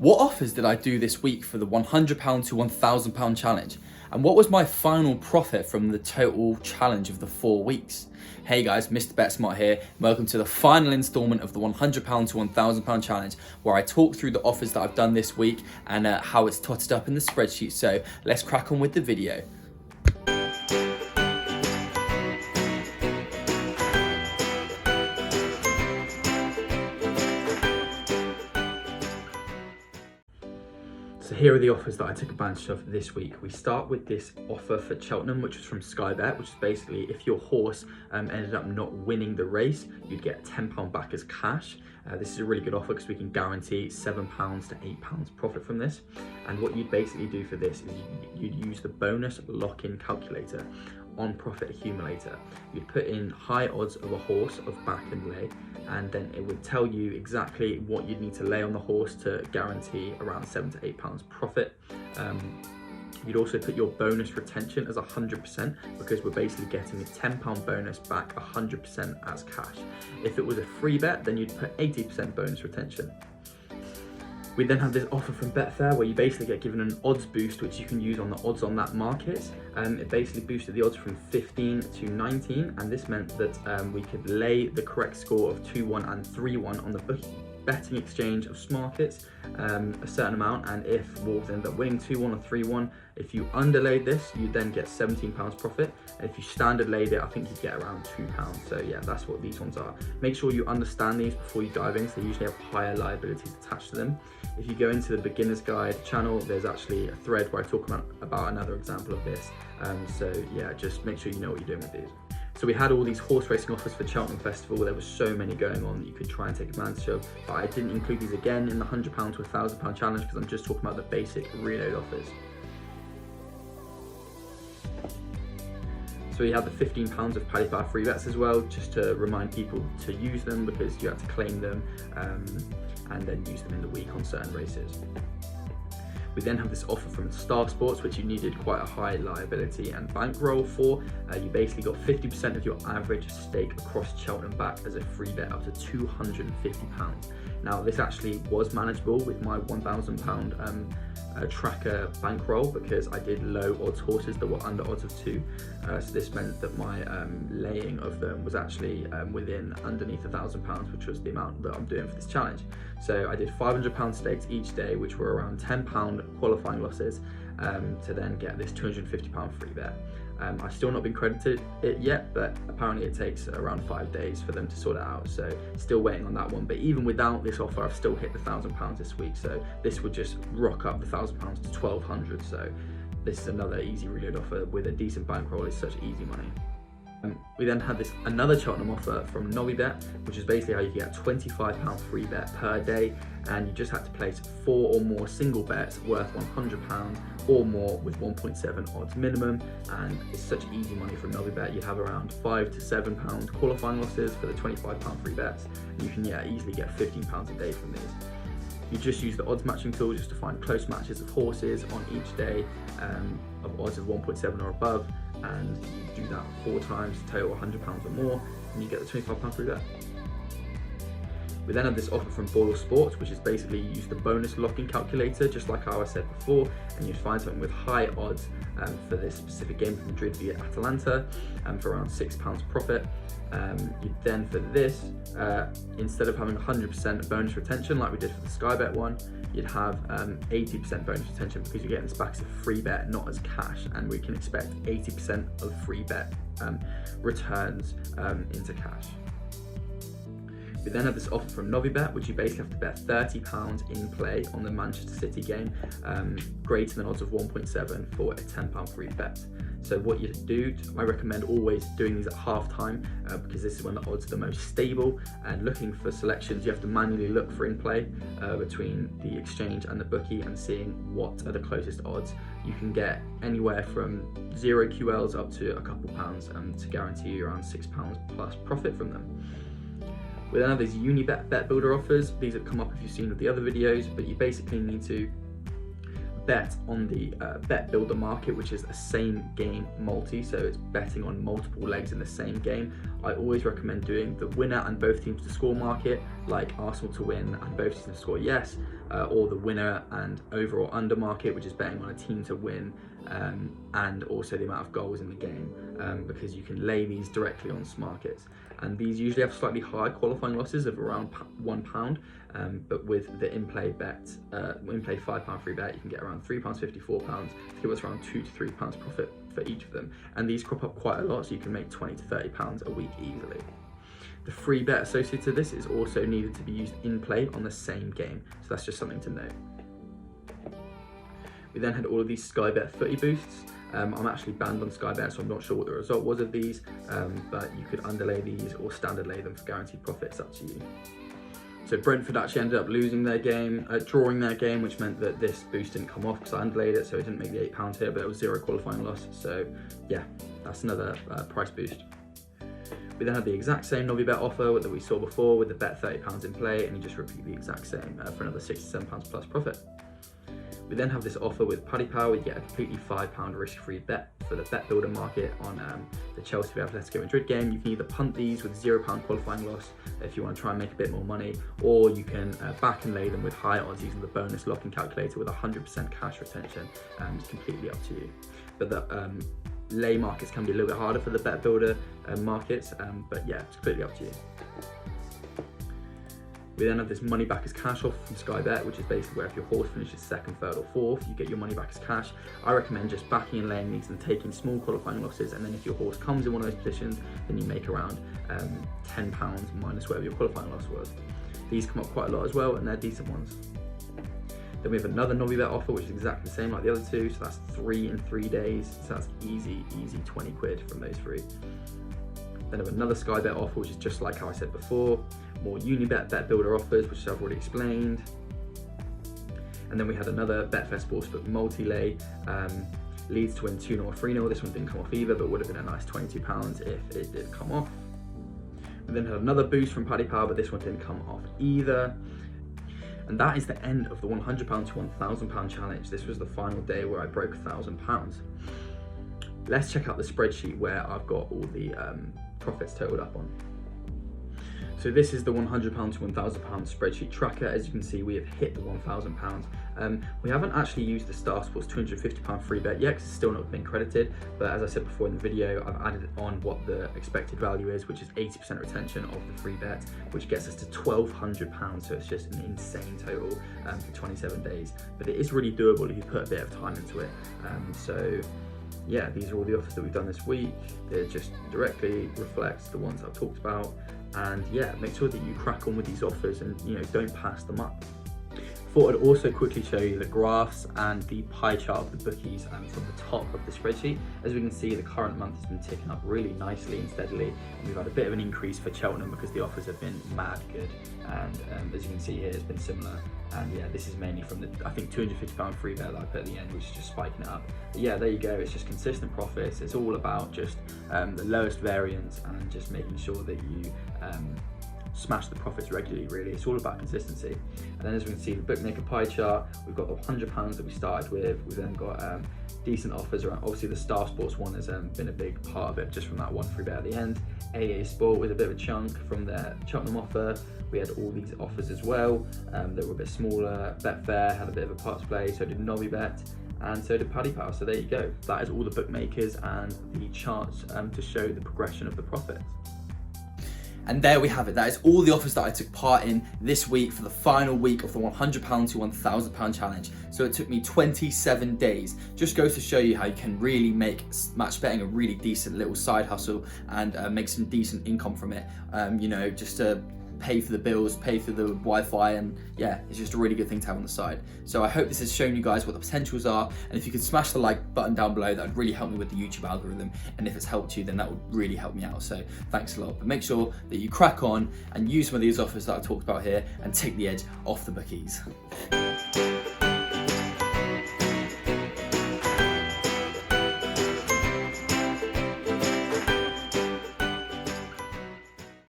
What offers did I do this week for the £100 to £1,000 challenge? And what was my final profit from the total challenge of the 4 weeks? Hey guys, Mr. BetSmart here. Welcome to the final installment of the £100 to £1,000 challenge, where I talk through the offers that I've done this week and how it's totted up in the spreadsheet. So let's crack on with the video. So here are the offers that I took advantage of this week. We start with this offer for Cheltenham, which was from Sky Bet, which is basically if your horse ended up not winning the race, you'd get £10 back as cash. This is a really good offer because we can guarantee £7 to £8 profit from this. And what you'd basically do for this is you'd use the bonus lock-in calculator on Profit Accumulator. You'd put in high odds of a horse of back and lay, and then it would tell you exactly what you'd need to lay on the horse to guarantee around £7 to £8 profit. You'd also put your bonus retention as 100% because we're basically getting a £10 bonus back 100% as cash. If it was a free bet, then you'd put 80% bonus retention. We then have this offer from Betfair where you basically get given an odds boost, which you can use on the odds on that market. It basically boosted the odds from 15 to 19, and this meant that we could lay the correct score of 2-1 and 3-1 on the betting exchange of Smarkets, a certain amount, and if Wolves end up winning 2-1 or 3-1, if you underlaid this, you then get £17 profit, and if you standard laid it, I think you get around £2. So yeah, that's what these ones are. Make sure you understand these before you dive in, so they usually have higher liabilities attached to them. If you go into the beginner's guide channel, there's actually a thread where I talk about another example of this. So yeah, just make sure you know what you're doing with these. So we had all these horse racing offers for Cheltenham Festival. There were so many going on that you could try and take advantage of, but I didn't include these again in the £100 to £1,000 challenge because I'm just talking about the basic reload offers. So we had the £15 of Paddy Power free bets as well, just to remind people to use them because you have to claim them and then use them in the week on certain races. We then have this offer from Star Sports, which you needed quite a high liability and bankroll for. You basically got 50% of your average stake across Cheltenham back as a free bet up to £250. Now this actually was manageable with my £1,000 tracker bankroll because I did low odds horses that were under odds of 2. So this meant that my laying of them was actually within underneath £1,000, which was the amount that I'm doing for this challenge. So I did £500 stakes each day, which were around £10 qualifying losses, to then get this £250 free bet. I've still not been credited it yet, but apparently it takes around 5 days for them to sort it out. So still waiting on that one. But even without this offer, I've still hit the £1,000 this week. So this would just rock up the £1,000 to £1,200. So this is another easy reload offer with a decent bankroll. It's such easy money. We then had another Cheltenham offer from Novibet, which is basically how you get £25 free bet per day, and you just had to place 4 or more single bets worth £100 or more with 1.7 odds minimum, and it's such easy money from Novibet. You have around £5 to £7 qualifying losses for the £25 free bets, and you can easily get £15 a day from these. You just use the odds matching tool just to find close matches of horses on each day of odds of 1.7 or above, and you do that 4 times, total £100 or more, and you get the £25 free bet. We then have this offer from Boyle Sports, which is basically you use the bonus lock-in calculator, just like how I said before, and you find something with high odds for this specific game from Madrid via Atalanta for around £6 profit. You then for this, instead of having 100% bonus retention like we did for the Sky Bet one, you'd have 80% bonus retention because you're getting this back as a free bet, not as cash, and we can expect 80% of free bet returns into cash. We then have this offer from Novibet, which you basically have to bet £30 in play on the Manchester City game, greater than odds of 1.7 for a £10 free bet. So what you do, I recommend always doing these at half time because this is when the odds are the most stable, and looking for selections, you have to manually look for in play between the exchange and the bookie and seeing what are the closest odds. You can get anywhere from 0 QLs up to a couple pounds to guarantee you around £6 plus profit from them. We then have these Unibet bet builder offers. These have come up if you've seen with the other videos, but you basically need to bet on the bet builder market, which is a same game multi, so it's betting on multiple legs in the same game. I always recommend doing the winner and both teams to score market, like Arsenal to win and both teams to score yes, or the winner and over or under market, which is betting on a team to win and also the amount of goals in the game, because you can lay these directly on markets. And these usually have slightly higher qualifying losses of around £1, but with the in-play bet, in-play £5 free bet, you can get around £3.50, £4 to give us around £2 to £3 profit for each of them. And these crop up quite a lot, so you can make £20 to £30 a week easily. The free bet associated to this is also needed to be used in play on the same game, so that's just something to note. We then had all of these Sky Bet footy boosts. I'm actually banned on Sky Bet, so I'm not sure what the result was of these, but you could underlay these or standard lay them for guaranteed profits, up to you. So Brentford actually ended up losing their game, drawing their game, which meant that this boost didn't come off because I underlayed it, so it didn't make the £8 here, but it was 0 qualifying loss. So yeah, that's another price boost. We then had the exact same Novibet offer that we saw before with the bet £30 in play, and you just repeat the exact same for another £67 plus profit. We then have this offer with Paddy Power, where you get a completely £5 risk-free bet for the bet builder market on the Chelsea v Atletico Madrid game. You can either punt these with £0 qualifying loss if you want to try and make a bit more money, or you can back and lay them with high odds using the bonus locking calculator with 100% cash retention. It's completely up to you. But the lay markets can be a little bit harder for the bet builder markets, but yeah, it's completely up to you. We then have this money back as cash offer from Sky Bet, which is basically where if your horse finishes second, third or fourth, you get your money back as cash. I recommend just backing and laying these and taking small qualifying losses, and then if your horse comes in one of those positions, then you make around £10 minus whatever your qualifying loss was. These come up quite a lot as well, and they're decent ones. Then we have another Novibet offer, which is exactly the same like the other two, so that's 3 in 3 days, so that's easy 20 quid from those three. Then we have another Sky Bet offer, which is just like how I said before, more Unibet bet builder offers, which I've already explained. And then we had another Betfair Sportsbook multi-lay, Leeds to win 2-0 or 3-0. This one didn't come off either, but would have been a nice £22 if it did come off. We then had another boost from Paddy Power, but this one didn't come off either. And that is the end of the £100 to £1,000 challenge. This was the final day where I broke £1,000. Let's check out the spreadsheet where I've got all the profits totaled up on. So this is the £100 to £1,000 spreadsheet tracker. As you can see, we have hit the £1,000. We haven't actually used the Star Sports £250 free bet yet because it's still not been credited. But as I said before in the video, I've added on what the expected value is, which is 80% retention of the free bet, which gets us to £1,200. So it's just an insane total for 27 days. But it is really doable if you put a bit of time into it. So yeah, these are all the offers that we've done this week. It just directly reflects the ones I've talked about. And yeah, make sure that you crack on with these offers and don't pass them up. Thought I'd also quickly show you the graphs and the pie chart of the bookies from the top of the spreadsheet. As we can see, the current month has been ticking up really nicely and steadily, and we've had a bit of an increase for Cheltenham because the offers have been mad good, and as you can see here, it's been similar. And yeah, this is mainly from the, I think, £250 free bet that I put at the end, which is just spiking it up. But yeah, there you go, it's just consistent profits. It's all about just the lowest variance and just making sure that you smash the profits regularly, really. It's all about consistency. And then as we can see, the bookmaker pie chart, we've got the £100 that we started with. We've then got decent offers around. Obviously the Star Sports one has been a big part of it, just from that one free bet at the end. AA Sport was a bit of a chunk from their Cheltenham offer. We had all these offers as well that were a bit smaller. Betfair had a bit of a part to play, so did Novibet, and so did Paddy Power. So there you go. That is all the bookmakers and the charts to show the progression of the profits. And there we have it. That is all the offers that I took part in this week for the final week of the £100 to £1,000 challenge. So it took me 27 days. Just goes to show you how you can really make match betting a really decent little side hustle and make some decent income from it. Just to pay for the bills, pay for the Wi-Fi, and yeah, it's just a really good thing to have on the side. So I hope this has shown you guys what the potentials are, and if you could smash the like button down below, that would really help me with the YouTube algorithm, and if it's helped you, then that would really help me out. So thanks a lot. But make sure that you crack on and use some of these offers that I talked about here and take the edge off the bookies.